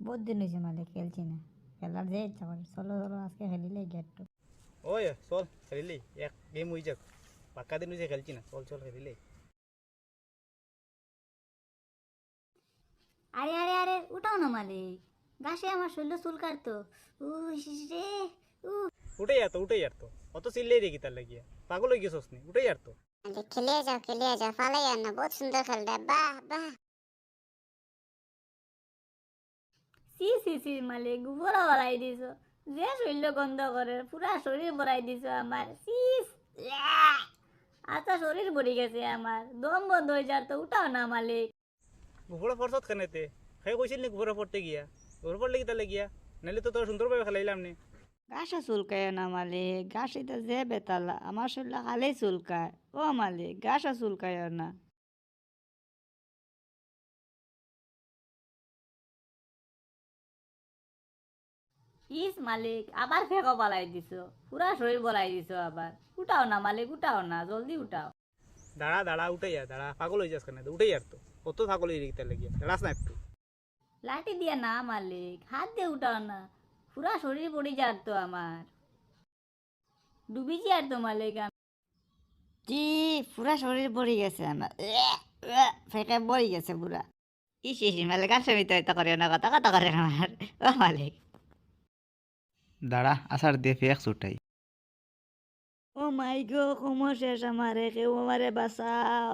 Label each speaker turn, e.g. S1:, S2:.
S1: বহুত দিন হয়েছে মালিক খেলছি না, খেলার যে ইচ্ছা করে। চলো চলো আজকে খেলিলে গেটটু।
S2: ওই চল খেলিলি, এক গেম হয়ে যাক। পাক্কা দিন হয়েছে খেলছি না, চল চল খেলিলে।
S1: আরে আরে আরে উঠাও না মালিক, গাছে আমার শরীর চুল কাটতো। রে উ
S2: উঠে আর তো অত চিল্লেই দেখি তার লাগিয়া, পাগল হয়ে গেছস নি? উঠে আর তো।
S3: খেলিয়ে যাও ফালাই না, বহুত সুন্দর খেলতে, বাহ বাহ।
S1: সি সি সি মালিক, গোবরা ভরাই দিছ, যে শরীর গন্ধ করে, পুরা শরীর ভরাই দিছ আমার। সিস আচ্ছা শরীর ভরে গেছে আমার, দম বন্ধ হয়ে যার তো। উঠাও না মালিক।
S2: গোবরা ফরসত খানেতে খাই কইছিল নি গোবরা পড়তে গিয়া? গোবরা পড়লে কি তার লাগিয়া? নাহলে তো তোর সুন্দরভাবে খেলাইলাম নি।
S1: গাছে চুলকায় না মালিক, গাছিতে যে বেতালা আমার শরীর খালে চুলকায়। ও মালিক গাছে চুলকায় না। ইস মালিক আবার ফেঁকো পালাই দিছো, পুরা শরীর বলাই দিছো আবার। উঠাও না মালিক, উঠাও না, জলদি উঠাও।
S2: দাঁড়া দাঁড়া উঠে যা, দাঁড়া, পাগল হয়ে যাস কেন? উঠে আর তো, কত পাগল হয়ে দেখি তার লাগিয়া, দাঁড়াস না একটু।
S1: লাঠি দিয়া না মালিক, হাত দিয়ে উঠাও না, পুরা শরীর পড়ে যার তো আমার। ডুবিছি আর তো মালিক আমি। জি, পুরা শরীর পড়ে গেছে আমার, ফেঁকে পড়ে গেছে পুরা। ইস ইস মালিক আর সমিত করে না, কথা কথা করে না আমার। ও মালিক।
S2: দাঁড়া আসার দিয়ে ফেক ছুটাই।
S1: ও মাই গো, কোমর শেষ আমার, কেউ আমারে বাঁচাও।